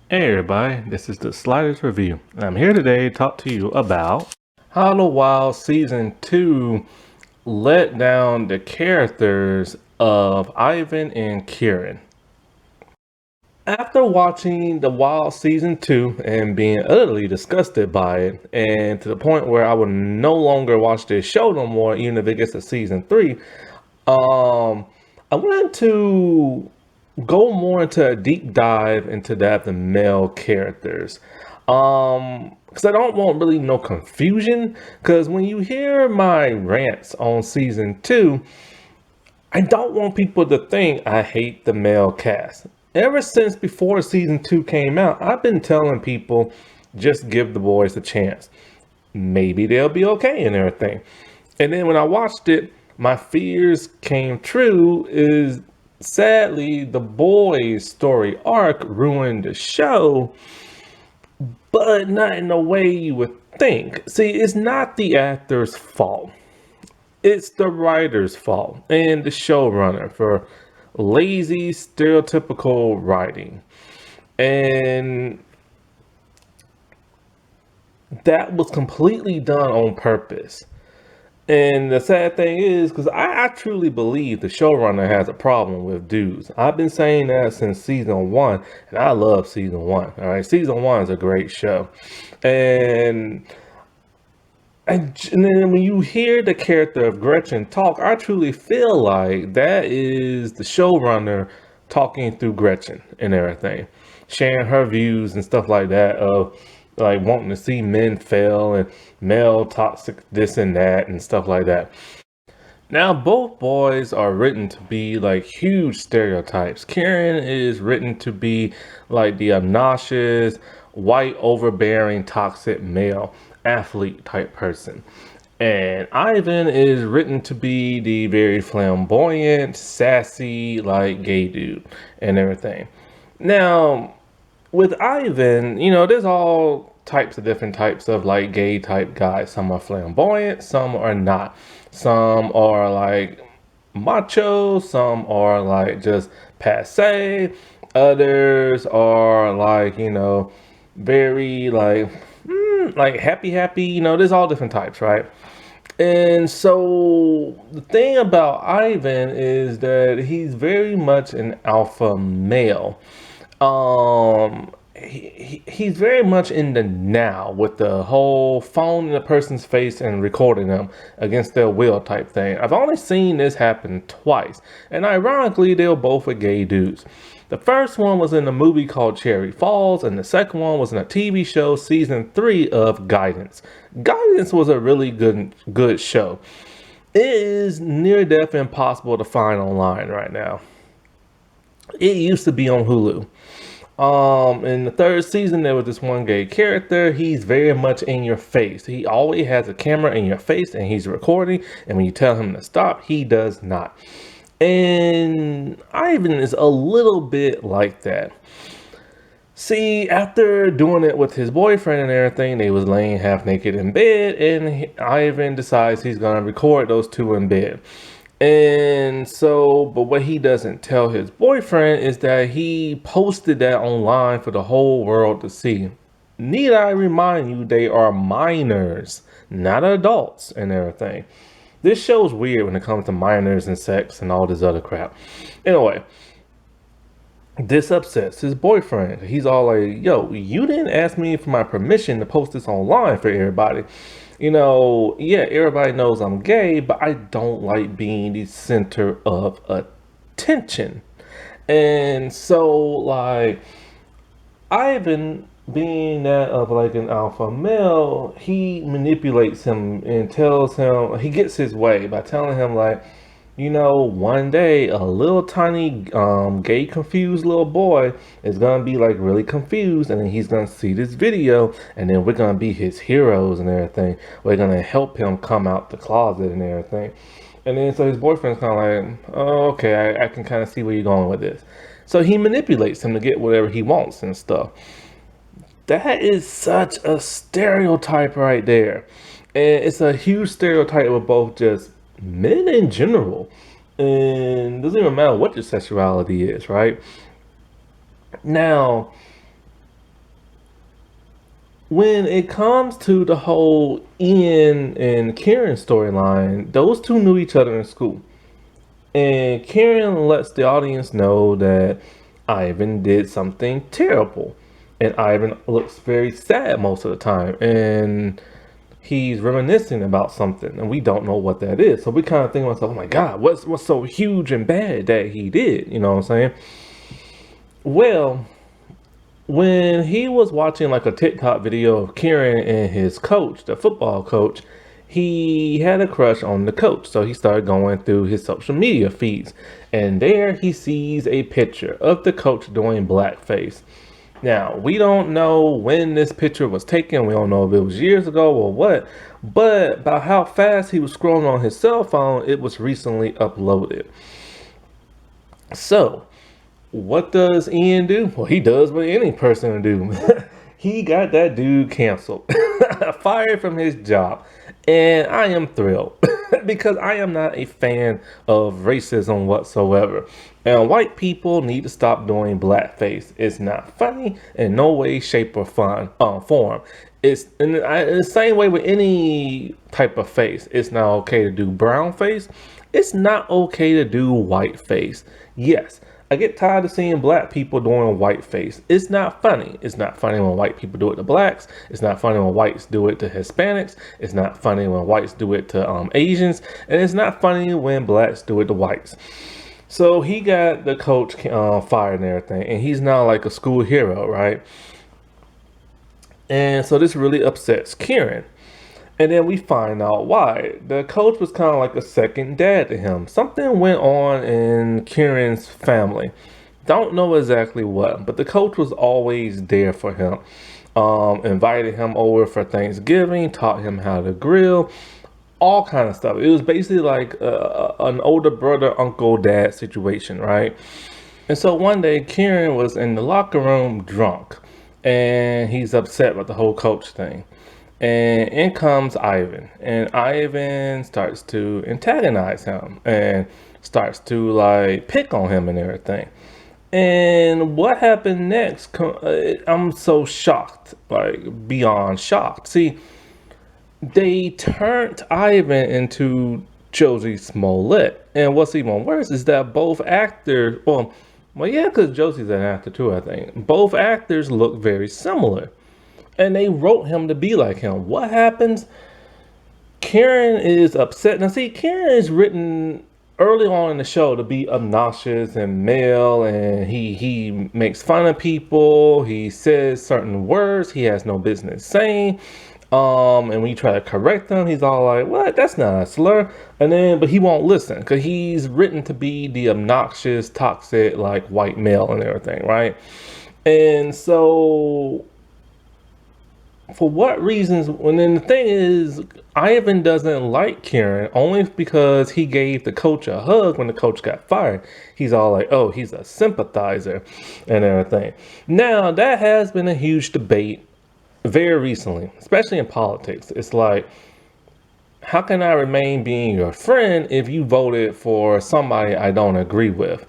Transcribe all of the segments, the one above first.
Hey everybody, this is the Sliders Review. I'm here today to talk to you about how the Wild Season 2 let down the characters of Ivan and Kirin. After watching the Wild Season 2 and being utterly disgusted by it, and to the point where I would no longer watch this show no more, even if it gets to Season 3, I wanted to go more into a deep dive into the male characters. Because I don't want really no confusion. Because when you hear my rants on season 2, I don't want people to think I hate the male cast. Ever since before season 2 came out, I've been telling people just give the boys a chance. Maybe they'll be okay and everything. And then when I watched it, my fears came true. Is sadly the boys' story arc ruined the show, but not in the way you would think. See, it's not the actor's fault. It's the writer's fault and the showrunner for lazy, stereotypical writing. And that was completely done on purpose. And the sad thing is, because I truly believe the showrunner has a problem with dudes. I've been saying that since season 1, and I love season 1. All right, season 1 is a great show. And then when you hear the character of Gretchen talk, I truly feel like that is the showrunner talking through Gretchen and everything, sharing her views and stuff like that of like wanting to see men fail and male toxic this and that and stuff like that. Now both boys are written to be like huge stereotypes. Karen is written to be like the obnoxious, white, overbearing, toxic male athlete type person. And Ivan is written to be the very flamboyant, sassy, like gay dude and everything. Now, with Ivan, there's all types of different types of like gay type guys. Some are flamboyant, some are not. Some are like macho, some are like just passe. Others are like, very like happy, there's all different types, right? And so the thing about Ivan is that he's very much an alpha male. He's very much in the now with the whole phone in a person's face and recording them against their will type thing. I've only seen this happen twice, and ironically, they were both with gay dudes. The first one was in a movie called Cherry Falls, and the second one was in a TV show, season 3 of Guidance. Guidance was a really good show. It is near death impossible to find online right now. It used to be on Hulu. In the third season, there was this one gay character. He's very much in your face. He always has a camera in your face and he's recording. And when you tell him to stop, he does not. And Ivan is a little bit like that. See, after doing it with his boyfriend and everything, they was laying half naked in bed, and Ivan decides he's gonna record those two in bed. And so, but what he doesn't tell his boyfriend is that he posted that online for the whole world to see. Need I remind you, they are minors, not adults and everything. This show's weird when it comes to minors and sex and all this other crap. Anyway, this upsets his boyfriend. He's all like, yo, you didn't ask me for my permission to post this online for everybody. Yeah, everybody knows I'm gay, but I don't like being the center of attention. And so, like, Ivan, being that of like an alpha male, he manipulates him and tells him, he gets his way by telling him, like, one day a little tiny gay confused little boy is gonna be like really confused, and then he's gonna see this video, and then we're gonna be his heroes and everything. We're gonna help him come out the closet and everything. And then so his boyfriend's kind of like, oh, okay, I can kind of see where you're going with this. So he manipulates him to get whatever he wants and stuff. That is such a stereotype right there. And it's a huge stereotype of both just men in general. And it doesn't even matter what your sexuality is, right? Now, when it comes to the whole Ian and Karen storyline, those two knew each other in school. And Karen lets the audience know that Ivan did something terrible. And Ivan looks very sad most of the time. And he's reminiscing about something. And we don't know what that is. So we kind of think to ourselves, oh my God, what's so huge and bad that he did? You know what I'm saying? Well, when he was watching like a TikTok video of Kieran and his coach, the football coach, he had a crush on the coach. So he started going through his social media feeds. And there he sees a picture of the coach doing blackface. Now, we don't know when this picture was taken. We don't know if it was years ago or what. But about how fast he was scrolling on his cell phone, it was recently uploaded. So, what does Ian do? Well, he does what any person would do. He got that dude canceled, fired from his job. And I am thrilled because I am not a fan of racism whatsoever. And white people need to stop doing blackface. It's not funny in no way, shape, or form. It's in the same way with any type of face. It's not okay to do brown face. It's not okay to do white face. Yes, I get tired of seeing black people doing white face. It's not funny. It's not funny when white people do it to blacks. It's not funny when whites do it to Hispanics. It's not funny when whites do it to Asians. And it's not funny when blacks do it to whites. So he got the coach fired and everything. And he's now like a school hero, right? And so this really upsets Kieran. And then we find out why. The coach was kind of like a second dad to him. Something went on in Kieran's family. Don't know exactly what, but the coach was always there for him. Invited him over for Thanksgiving, taught him how to grill, all kind of stuff. It was basically like an older brother, uncle, dad situation, right? And so one day, Kieran was in the locker room drunk, and he's upset about the whole coach thing. And in comes Ivan, and Ivan starts to antagonize him and starts to like pick on him and everything. And what happened next? I'm so shocked, like beyond shocked. See, they turned Ivan into Josie Smollett, and what's even worse is that both actors, well, yeah, because Josie's an actor too, I think. Both actors look very similar. And they wrote him to be like him. What happens? Karen is upset. Now, see, Karen is written early on in the show to be obnoxious and male, and he makes fun of people. He says certain words he has no business saying. And when you try to correct him, he's all like, "What? That's not a slur." But he won't listen because he's written to be the obnoxious, toxic, like white male and everything, right? And so, for what reasons? And then the thing is, Ivan doesn't like Kieran only because he gave the coach a hug when the coach got fired. He's all like, oh, he's a sympathizer and everything. Now, that has been a huge debate very recently, especially in politics. It's like, how can I remain being your friend if you voted for somebody I don't agree with?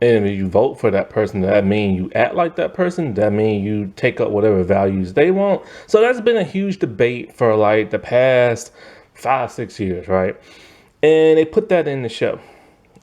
And if you vote for that person, does that mean you act like that person? Does that mean you take up whatever values they want? So that's been a huge debate for like the past 5-6 years, right? And they put that in the show.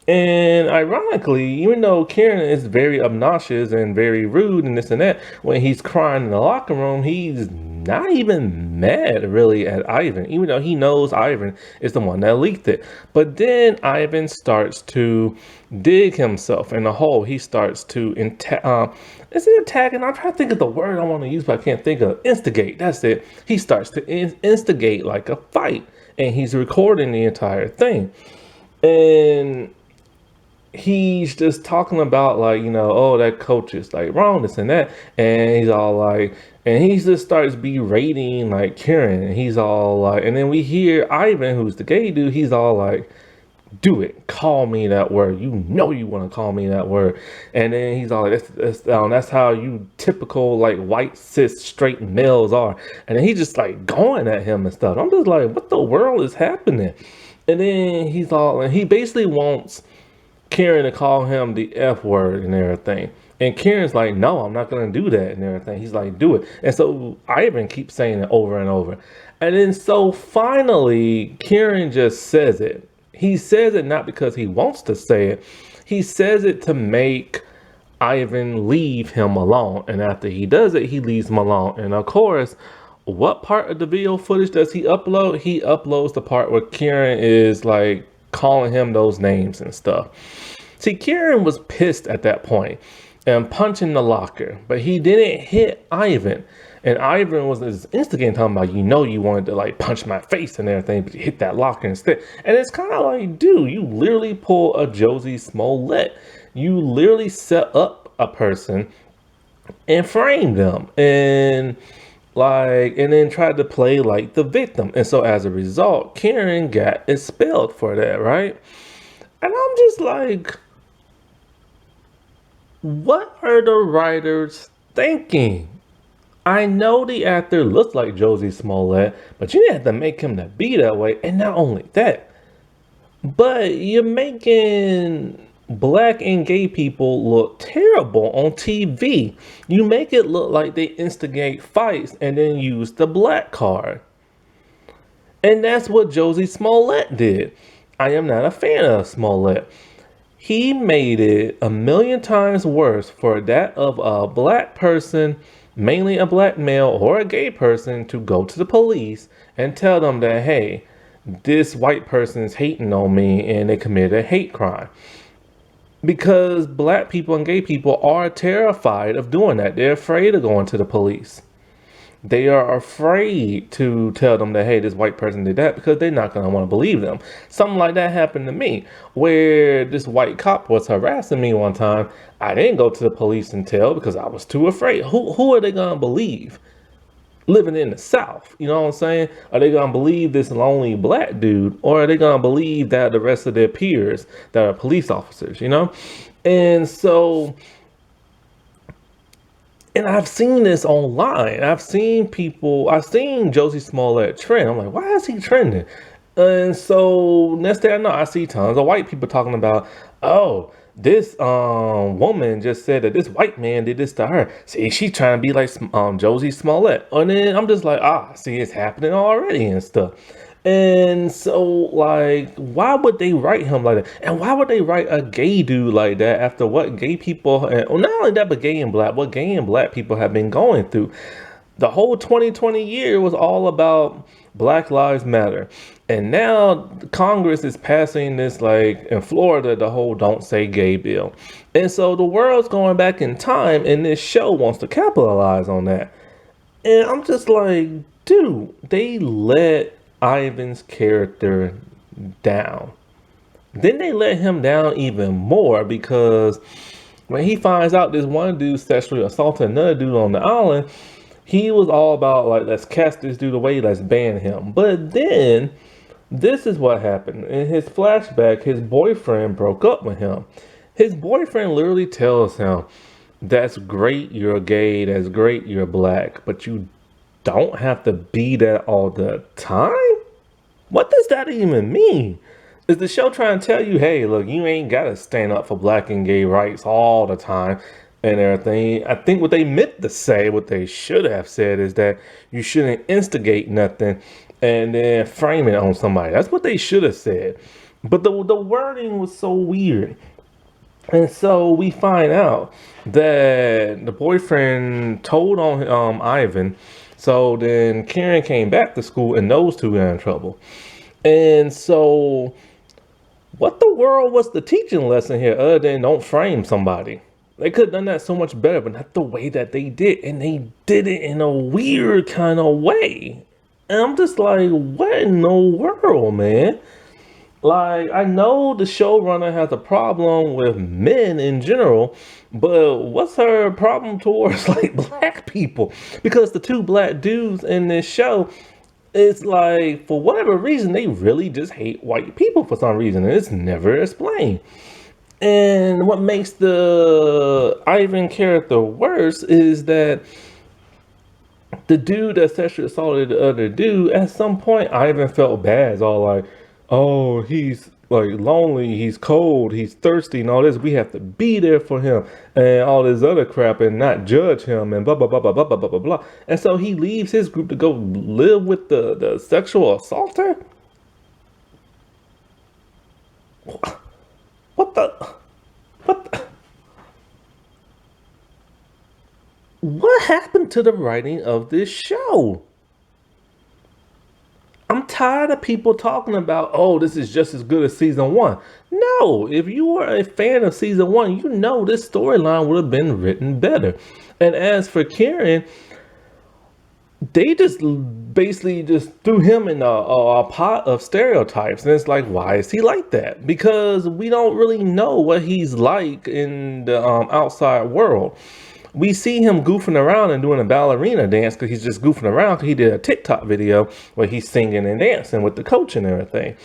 And ironically, even though Kieran is very obnoxious and very rude and this and that, when he's crying in the locker room, he's not even mad really at Ivan, even though he knows Ivan is the one that leaked it. But then Ivan starts to dig himself in a hole. He starts to is it attacking? I'm trying to think of the word I want to use, but I can't think of. Instigate. That's it. He starts to instigate like a fight, and he's recording the entire thing. And he's just talking about like, oh, that coach is like wrong, this and that. And he's all like, and he just starts berating like Kieran. And he's all like, and then we hear Ivan, who's the gay dude, he's all like, do it. Call me that word. You know you want to call me that word. And then he's all like, that's how you typical like white cis straight males are. And then he's just like going at him and stuff. I'm just like, what the world is happening? And then he's all, and he basically wants Karen to call him the F word and everything. And Kieran's like, no, I'm not gonna do that and everything. He's like, do it. And so Ivan keeps saying it over and over. And then so finally, Kieran just says it. He says it not because he wants to say it. He says it to make Ivan leave him alone. And after he does it, he leaves him alone. And of course, what part of the video footage does he upload? He uploads the part where Kieran is like calling him those names and stuff. See, Kieran was pissed at that point and punching the locker, but he didn't hit Ivan. And Ivan was instigating, talking about, you know, you wanted to like punch my face and everything, but you hit that locker instead. And it's kind of like, dude, you literally pull a Josie Smollett. You literally set up a person and frame them and then tried to play like the victim. And so as a result, Kieran got expelled for that, right? And I'm just like, what are the writers thinking? I know the actor looks like Josie Smollett, but you didn't have to make him to be that way. And not only that, but you're making black and gay people look terrible on TV. You make it look like they instigate fights and then use the black card. And that's what Josie Smollett did. I am not a fan of Smollett. He made it a million times worse for that of a black person, mainly a black male or a gay person, to go to the police and tell them that, hey, this white person is hating on me and they committed a hate crime. Because black people and gay people are terrified of doing that. They're afraid of going to the police. They are afraid to tell them that, hey, this white person did that, because they're not going to want to believe them. Something like that happened to me, where this white cop was harassing me one time. I didn't go to the police and tell because I was too afraid. Who are they going to believe? Living in the South, you know what I'm saying? Are they gonna believe this lonely black dude, or are they gonna believe that the rest of their peers that are police officers, you know? And so, and I've seen this online. I've seen Josie Smollett trend. I'm like, why is he trending? And so next thing I know, I see tons of white people talking about, oh, this woman just said that this white man did this to her. See, she's trying to be like Josie Smollett. And then I'm just like, see, it's happening already and stuff. And so, like, why would they write him like that? And why would they write a gay dude like that after what gay people, and not only that, but what gay and black people have been going through? The whole 2020 year was all about Black Lives Matter. And now Congress is passing this, like in Florida, the whole Don't Say Gay bill. And so the world's going back in time, and this show wants to capitalize on that. And I'm just like, dude, they let Ivan's character down. Then they let him down even more, because when he finds out this one dude sexually assaulted another dude on the island, he was all about, like, let's cast this dude away, let's ban him. But then, this is what happened. In his flashback, his boyfriend broke up with him. His boyfriend literally tells him, that's great you're gay, that's great you're black, but you don't have to be that all the time? What does that even mean? Is the show trying to tell you, hey, look, you ain't got to stand up for black and gay rights all the time and everything? I think what they meant to say, what they should have said, is that you shouldn't instigate nothing and then frame it on somebody. That's what they should have said. But the wording was so weird. And so we find out that the boyfriend told on Ivan. So then Karen came back to school and those two got in trouble. And so what the world was the teaching lesson here other than don't frame somebody? They could have done that so much better, but not the way that they did. And they did it in a weird kind of way. And I'm just like, what in the world, man? Like, I know the showrunner has a problem with men in general, but what's her problem towards, like, black people? Because the two black dudes in this show, it's like, for whatever reason, they really just hate white people for some reason, and it's never explained. And what makes the Ivan character worse is that the dude that sexually assaulted the other dude, at some point, Ivan felt bad. It's all like, oh, he's like lonely, he's cold, he's thirsty, and all this. We have to be there for him and all this other crap and not judge him and blah blah blah blah blah blah blah blah blah. And so he leaves his group to go live with the sexual assaulter. What the what the, what happened to the writing of this show? I'm tired of people talking about, oh, this is just as good as season one. No, if you were a fan of season one, you know this storyline would have been written better. And as for Kirin, they just basically just threw him in a pot of stereotypes. And it's like, why is he like that? Because we don't really know what he's like in the outside world. We see him goofing around and doing a ballerina dance because he's just goofing around because he did a TikTok video where he's singing and dancing with the coach and everything.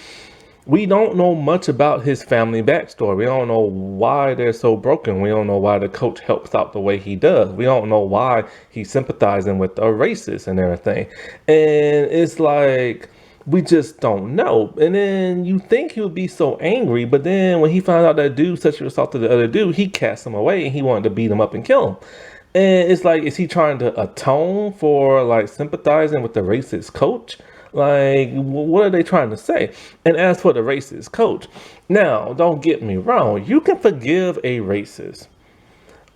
We don't know much about his family backstory. We don't know why they're so broken. We don't know why the coach helps out the way he does. We don't know why he's sympathizing with a racist and everything. And it's like, we just don't know. And then you think he would be so angry, but then when he found out that dude sexually assaulted the other dude, he cast him away and he wanted to beat him up and kill him. And it's like, is he trying to atone for like sympathizing with the racist coach? Like, what are they trying to say? And as for the racist coach, now, don't get me wrong, you can forgive a racist,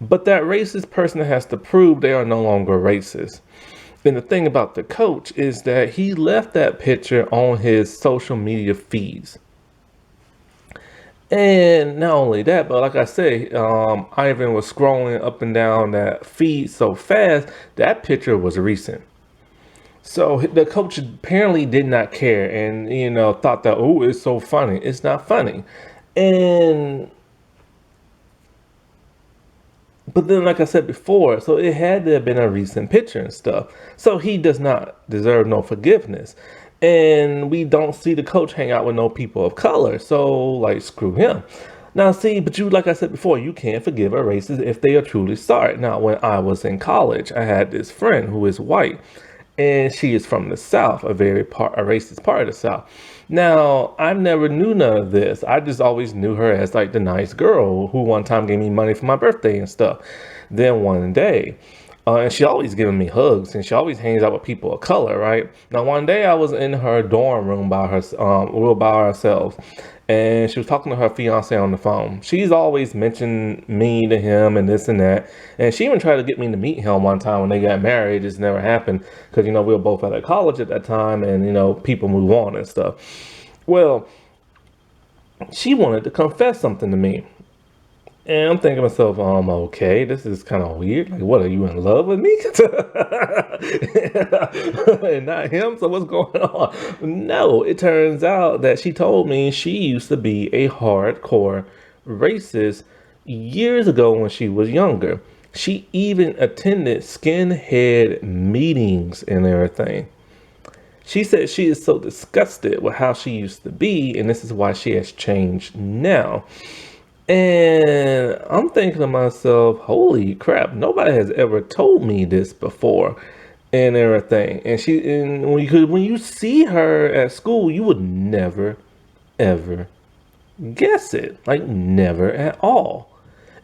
but that racist person has to prove they are no longer racist. And the thing about the coach is that he left that picture on his social media feeds. And not only that, but like I say, Ivan was scrolling up and down that feed so fast, that picture was recent. So the coach apparently did not care and, you know, thought that, oh, it's so funny. It's not funny. And but then, like I said before, so it had to have been a recent picture and stuff. So he does not deserve no forgiveness. And we don't see the coach hang out with no people of color. So, like, screw him. Now, see, but you, like I said before, you can't forgive a racist if they are truly sorry. Now, when I was in college, I had this friend who is white. And she is from the South, a racist part of the South. Now, I never knew none of this. I just always knew her as like the nice girl who one time gave me money for my birthday and stuff. Then one day, and she always giving me hugs and she always hangs out with people of color, right? Now, one day I was in her dorm room by her, we were by ourselves. And she was talking to her fiance on the phone. She's always mentioned me to him and this and that. And she even tried to get me to meet him one time when they got married. It just never happened because, you know, we were both out of college at that time and, you know, people move on and stuff. Well, she wanted to confess something to me. And I'm thinking to myself, okay, this is kind of weird. Like, what, are you in love with me? And not him? So what's going on? No, it turns out that she told me she used to be a hardcore racist years ago when she was younger. She even attended skinhead meetings and everything. She said she is so disgusted with how she used to be, and this is why she has changed now. And I'm thinking to myself, holy crap, nobody has ever told me this before and everything. And when you see her at school, you would never, ever guess it. Like, never at all.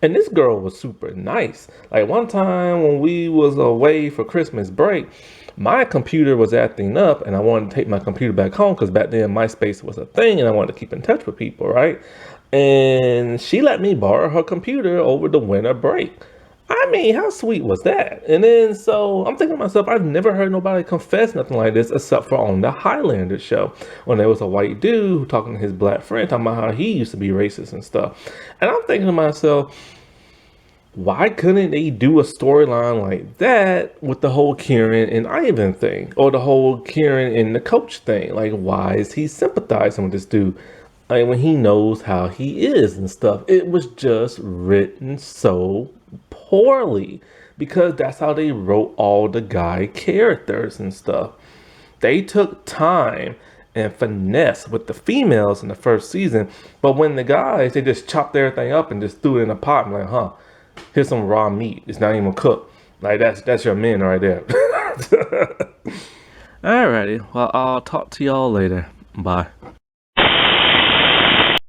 And this girl was super nice. Like, one time when we was away for Christmas break, my computer was acting up and I wanted to take my computer back home because back then MySpace was a thing and I wanted to keep in touch with people, right? And she let me borrow her computer over the winter break. I mean, how sweet was that? And then, so I'm thinking to myself, I've never heard nobody confess nothing like this except for on the Highlander show when there was a white dude talking to his black friend, talking about how he used to be racist and stuff. And I'm thinking to myself, why couldn't they do a storyline like that with the whole Kirin and Ivan thing? Or the whole Kirin and the coach thing? Like, why is he sympathizing with this dude? Like, when he knows how he is and stuff. It was just written so poorly because that's how they wrote all the guy characters and stuff. They took time and finesse with the females in the first season, but when the guys, they just chopped everything up and just threw it in a pot and like, huh, here's some raw meat. It's not even cooked. Like, that's your men right there. Alrighty, well, I'll talk to y'all later. Bye.